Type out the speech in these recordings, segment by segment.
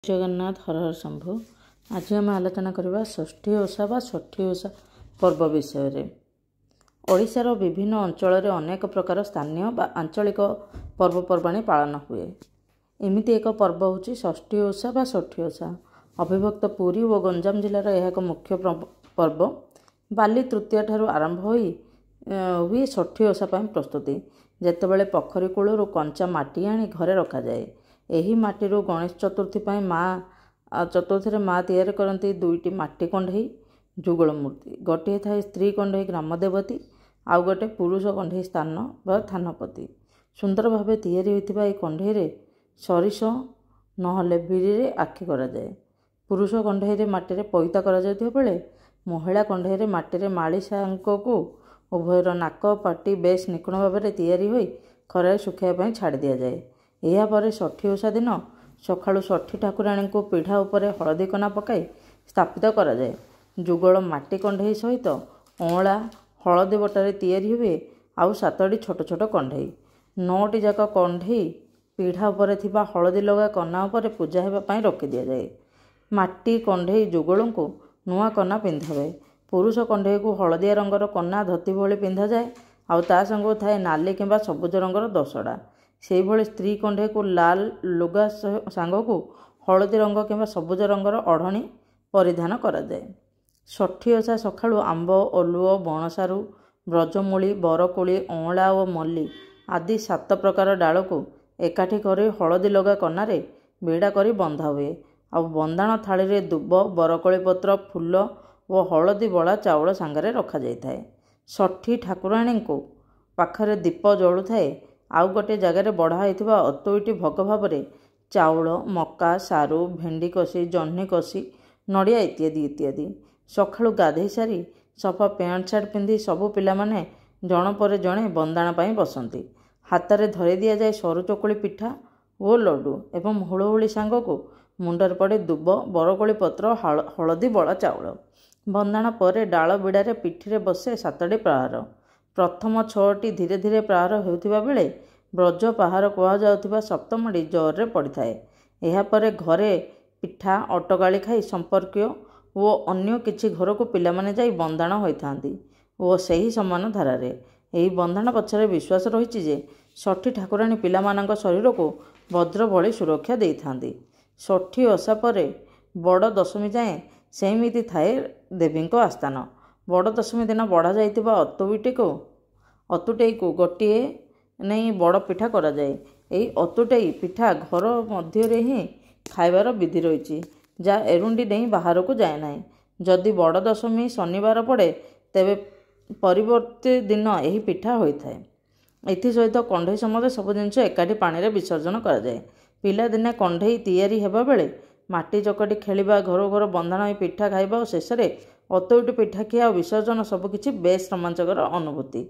जगन्नाथ हर हर शंभु। आज आम आलोचना करवा षष्ठी ओषा बा षठी ओषा पर्व विषय। ओडिशार विभिन्न अंचल अनेक प्रकार स्थानीय बा आंचलिक पर्वपर्वाणी पालन हुए। एमिति एक पर्व होची षष्ठी ओषा बा षठी ओषा। अविभक्त पुरी और गंजाम जिलार यह एक मुख्य पर्व। बाली तृतीया ठारू आरंभ हुई षठी ओषा प्रस्तुति। जेतेबेले पोखरी कूलू कंचा माटी आनी घरे रखा जाए। एही माटीरू गणेश चतुर्थी चतुर्थी माँ तैयारी करती दुईटी माटी कंढई जुगल मूर्ति। गोटे थाए स्त्री कंढई ग्राम देवती, आउ गोटे पुरुष कंढई स्थान व थानपति। सुंदर भाव तैयारी होइतिबा ए कंढई सरिष नहले बिरी आखि करा जाए। पुरुष कंढई माटी पैता करा जाउथिबा बेले महिला कंढई माटी माली सांग को उभयर नाक पाटी बेस निपुण भाव में तैयारी होई खरारे सुखाइबा छाड़ दिया जाए। यापर षठी ओषा दिन सकाळु षठी ठाकुराणी को पीढ़ा उपरे हलदी कना पकाई स्थापित करा जाए। जुगल माटी कंढई सहित अँला हलदी बटारे तैयारी हुए। आउ 7टी छोट छोट कंढई 9टी जाक कंढई पीढ़ा उपरे थिबा हलदी लगा कना उपरे पूजा हेबापई रखी दिया जाए। माटी कंढई जुगल को नुआ कना पिंधावे। पुरुष कंढई को हलदिया रंगर कना धोती भली पिंधा जाए। आउ ता संग थाए नाली किंबा सबुज रंगर दसड़ा। से भली स्त्री कंढई को लाल लुगा सांग को हलदी रंग किंबा सबुज रंगर ओढ़णी परिधान करा जाए। षठी ओषा सकाळु आंब ओलुओ बणसारू ब्रजमूली बरकोली अँला और मल्ली आदि 7 प्रकार डाल को एकाठी कर हलदी लगा कनारे बेड़ा करी बंधा हुए। आ बंदाण थाली रे दुब बरकोली पत्र फूल और हलदी बड़ा चाउल सांगरे रखा जाए। षठी ठाकुराणी को पाखरे दीप जलु थाए। आउ गोटे जगार बढ़ा होइतिबा अतुईटी भोग भाव में चाउल मका सारू भेंडी कषी जह्नी कषी नड़िया इत्यादि इत्यादि। सकाळु गाधई सारी सफा पैंट सार्ट पिंधि सबु पिला माने जण पर जणे बंदाण पाई बसंती। हाथ में धरी दि जाए सरू चकुली पिठा और लड्डू एवं हुड़हुड़ी सांग को मुंडर पड़े दुब बरकोली पत्र हलदी बड़ा चाउल। बंदाण पर डाल बिड़ारे पिठी रे बसे 7टी प्रहार। प्रथम 6टी धीरे धीरे प्रहार होउथिबा बेले ब्रज पहाड़ कहुवा सप्तमटी जोर पड़ी थाए। यापर घरे पिठा अटगाड़ी खाई संपर्कीय वो अन्य किछि घर को पिला माने जाई बंदाण होइथांती ओ सही समान धारारे। एही बंदाण पछरे विश्वास रहिछि जे षठी ठाकुराणी पिला मानक शरीर को वज्र भली सुरक्षा देइथांती। षठी ओषा परे बड़ दशमी जाए सेमिति थाए देवी आस्थान। बड़ दशमी दिन बढ़ा जाइतिबा अतुटेई को गोटे नहीं बड़ पिठा करा जाए। एही अतुटेई पिठा घर मध्य ही खाइबार विधि रही जा एरुंडी नहीं बाहर को जाए ना। जदि बड़ दशमी शनिवार पड़े तेबे परिवर्ती दिन यही पिठा होता है। एथि सहित कंढई समते सब जिनस एकाठी पानी रे विसर्जन करा जाए। पिला दिने कंढई तैयारी हेबा बेले माटी चकटी खेलिबा घर घर बंधाण पिठा खाइबा और शेष में अतुईटी पिठा खिया और विसर्जन सबकिछि बेस रोमांचकर अनुभूति।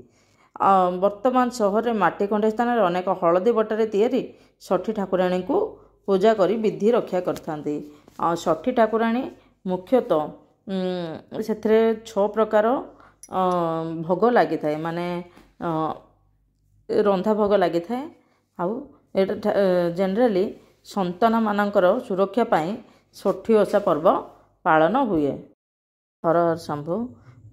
वर्तमान सहर में माटी कंढई स्थान में अनेक हलदी बटारे तैयारी षठी ठाकुराणी को पूजा करी विधि रक्षा करथांती। षठी ठाकुराणी मुख्यतः से 6 प्रकार भोग लगी थाए माने रंधा भोग लगी थाए। आउ जनरली संतान मानकर सुरक्षा पाई षठी ओषा पर्व पालन हुए। हर हर शंभु।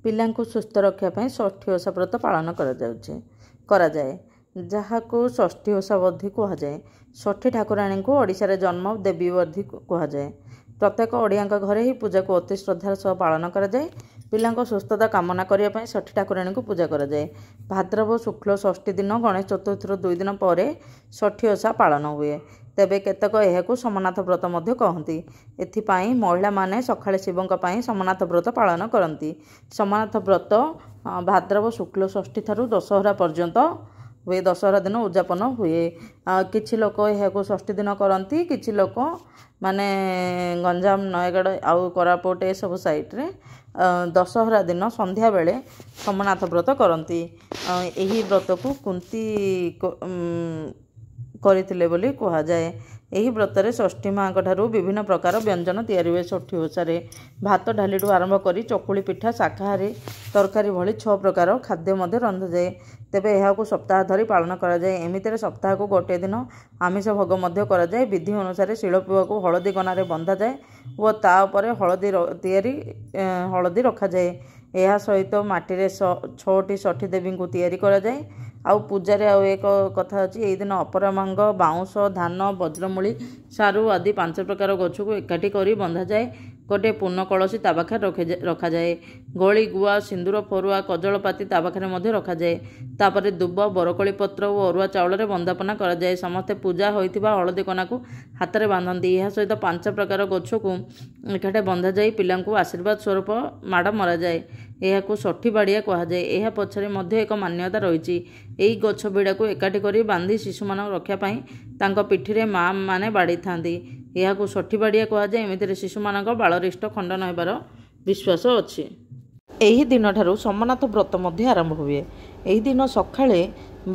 पिला को सुस्थ रखापी षठी ओषा व्रत पालन करा जाए जहाँ को षठी ओषा बधी कहुए। षठी ठाकुराणी को ओडिशा रे जन्म देवी बधी कहुए। प्रत्येक ओडिया घरे ही पूजा को अति श्रद्धार सह पालन करा जाए। पिला सुस्थता कामना करने षठी ठाकुराणी को पूजा करा जाए। भाद्रव शुक्ल षष्ठी दिन गणेश चतुर्थी 2 दिन पर षठी ओषा पालन हुए। तेबे केतक यह सोमनाथ व्रत मध्य कहती। एथिपाई महिला माने सकाळे शिवंक पाई सोमनाथ व्रत पालन करती। सोमनाथ व्रत भाद्रव शुक्ल षष्ठी ठारू दशहरा पर्यंत हुए। दशहरा दिन उद्यापन हुए। किछि लोक यह षष्ठी दिन करती। किछि लोक माने गंजाम नयगढ़ आउ कोरापुट ए सब साइट रे दशहरा दिन संध्या बेले सोमनाथ व्रत करती। एही व्रत को कुंती करथिले बोली कहा जाए। ଏହି ବ୍ରତରେ ଷଷ୍ଠୀ ମାଙ୍କ ଠାରୁ ବିଭିନ୍ନ ପ୍ରକାର ବ୍ୟଞ୍ଜନ ତିଆରି ହୁଏ। ଷଷ୍ଠୀ ଓଷାରେ ଭାତ ଡାଲିଠୁ ଆରମ୍ଭ କରି ଚକୁଳି ପିଠା ଶାକାହାରୀ ତରକାରୀ ଭଳି 6 ପ୍ରକାର ଖାଦ୍ୟ ମଧ୍ୟ ରନ୍ଧାଯାଏ। ତେବେ ଏହାକୁ ସପ୍ତାହ ଧରି ପାଳନ କରାଯାଏ। ଏମିତିରେ ସପ୍ତାହକୁ ଗୋଟିଏ ଦିନ ଆମିଷ ଭୋଗ ମଧ୍ୟ କରାଯାଏ। ବିଧି ଅନୁସାରେ ଶିଳପୁଆକୁ ହଳଦୀ କନାରେ ବନ୍ଧାଯାଏ ଓ ତା ଉପରେ ହଳଦୀ ରଖାଯାଏ। ଏହା ସହିତ ମାଟିରେ 6ଟି ଷଷ୍ଠୀ ଦେବୀଙ୍କୁ ତିଆରି କରାଯାଏ। ଆଉ ପୂଜାରେ ଆଉ ଏକ କଥା ଅଛି, ଏହି ଦିନ ଅପରାମଙ୍ଗ, ବାଉଁଶ, ଧାନ, ବଜ୍ରମୂଳି, ସାରୁ ଆଦି 5 ପ୍ରକାର ଗଛକୁ ଏକାଠି କରି ବନ୍ଧାଯାଏ। ଗୋଟିଏ ପୂର୍ଣ୍ଣ କଳସୀ ତା ପାଖରେ ରଖାଯାଏ। ଗୋଳି, ଗୁଆ, ସିନ୍ଦୁର, ଫରୁଆ, କଜଳପାତି ତା ପାଖରେ ମଧ୍ୟ ରଖାଯାଏ। ତାପରେ ଦୁବ, ବରକୋଳି ପତ୍ର ଓ ଅରୁଆ ଚାଉଳରେ ବନ୍ଦାପନା କରାଯାଏ। ସମସ୍ତେ ପୂଜା ହୋଇଥିବା ହଳଦୀ କନାକୁ ହାତରେ ବାନ୍ଧନ୍ତି। ଏହା ସହିତ 5 ପ୍ରକାର ଗଛକୁ ଏକାଠି ବନ୍ଧାଯାଇ ପିଲାଙ୍କୁ ଆଶୀର୍ବାଦ ସ୍ୱରୂପ ମାଡ଼ ମରାଯାଏ। ଏହାକୁ ଷଷ୍ଠୀ ବାଡ଼ିଆ କୁହାଯାଏ। ଏହା ପଛରେ ମଧ୍ୟ ଏକ ମାନ୍ୟତା ରହିଛି। ଏହି ଗଛ ବିଡ଼ାକୁ ଏକାଠି କରି ବାନ୍ଧି ଶିଶୁମାନଙ୍କ ରକ୍ଷା ପାଇଁ ତାଙ୍କ ପିଠିରେ ମା' ମାନେ ବାଡ଼ିଥାନ୍ତି। ଏହାକୁ ଷଷ୍ଠୀ ବାଡ଼ିଆ କୁହାଯାଏ। ଏମିତିରେ ଶିଶୁମାନଙ୍କ ବାଳରିଷ୍ଟ ଖଣ୍ଡନ ହେବାର ବିଶ୍ୱାସ ଅଛି। ଏହି ଦିନଠାରୁ ସମନାଥ ବ୍ରତ ମଧ୍ୟ ଆରମ୍ଭ ହୁଏ। ଏହି ଦିନ ସକାଳେ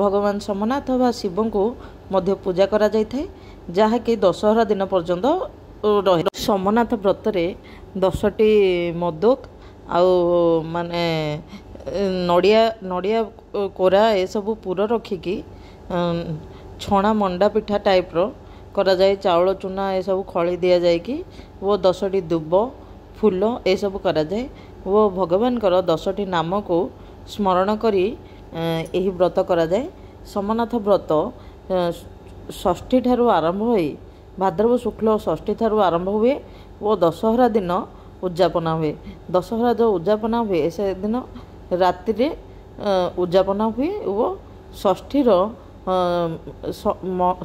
ଭଗବାନ ସମନାଥ ବା ଶିବଙ୍କୁ ମଧ୍ୟ ପୂଜା କରାଯାଇଥାଏ, ଯାହାକି ଦଶହରା ଦିନ ପର୍ଯ୍ୟନ୍ତ ରହେ। ସମନାଥ ବ୍ରତରେ 10ଟି ମୋଦକ ଆଉ ମାନେ ନଡ଼ିଆ କୋରା ଏସବୁ ପୁର ରଖିକି ଛଣା ମଣ୍ଡା ପିଠା ଟାଇପ୍ର କରାଯାଏ। ଚାଉଳ ଚୁନା ଏସବୁ ଖଳି ଦିଆଯାଇକି ଓ 10ଟି ଦୁବ ଫୁଲ ଏସବୁ କରାଯାଏ ଓ ଭଗବାନଙ୍କର 10ଟି ନାମକୁ ସ୍ମରଣ କରି ଏହି ବ୍ରତ କରାଯାଏ। ସମନାଥ ବ୍ରତ ଷଷ୍ଠୀ ଠାରୁ ଆରମ୍ଭ ହୋଇ ଭାଦ୍ରବ ଶୁକ୍ଳ ଷଷ୍ଠୀ ଠାରୁ ଆରମ୍ଭ ହୁଏ ଓ ଦଶହରା ଦିନ ଉଦଯାପନା ହୁଏ। ଦଶହରା ଯେଉଁ ଉଦଯାପନା ହୁଏ ସେଦିନ ରାତିରେ ଉଦଯାପନା ହୁଏ ଓ ଷଷ୍ଠୀର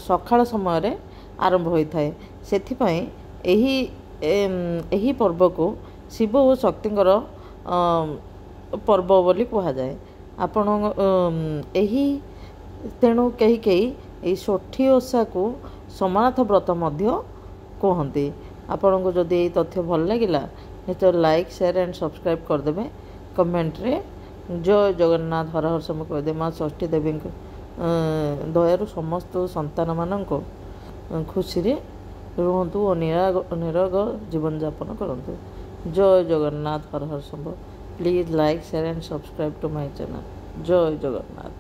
ସକାଳ ସମୟରେ ଆରମ୍ଭ ହୋଇଥାଏ। ସେଥିପାଇଁ ଏହି ପର୍ବକୁ ଶିବ ଓ ଶକ୍ତିଙ୍କର ପର୍ବ ବୋଲି କୁହାଯାଏ। ତେଣୁ କେହି ଏହି ଷଷ୍ଠୀ ଓଷାକୁ ସମନାଥ ବ୍ରତ ମଧ୍ୟ କୁହନ୍ତି। ଆପଣଙ୍କୁ ଯଦି ଏହି ତଥ୍ୟ ଭଲ ଲାଗିଲା ନିଶ୍ଚୟ ଲାଇକ୍, ସେୟାର ଆଣ୍ଡ ସବସ୍କ୍ରାଇବ୍ କରିଦେବେ। କମେଣ୍ଟରେ ଜୟ ଜଗନ୍ନାଥ ହର ହର ଶମ୍ଭୁ କହିଦେବେ। ମା' ଷଷ୍ଠୀ ଦେବୀଙ୍କ ଦୟାରୁ ସମସ୍ତ ସନ୍ତାନମାନଙ୍କୁ ଖୁସିରେ ରୁହନ୍ତୁ ଓ ନିରୋଗ ଜୀବନଯାପନ କରନ୍ତୁ। ଜୟ ଜଗନ୍ନାଥ ହର ହର Shambhu. Please like, share and subscribe to my channel. ଜୟ ଜଗନ୍ନାଥ।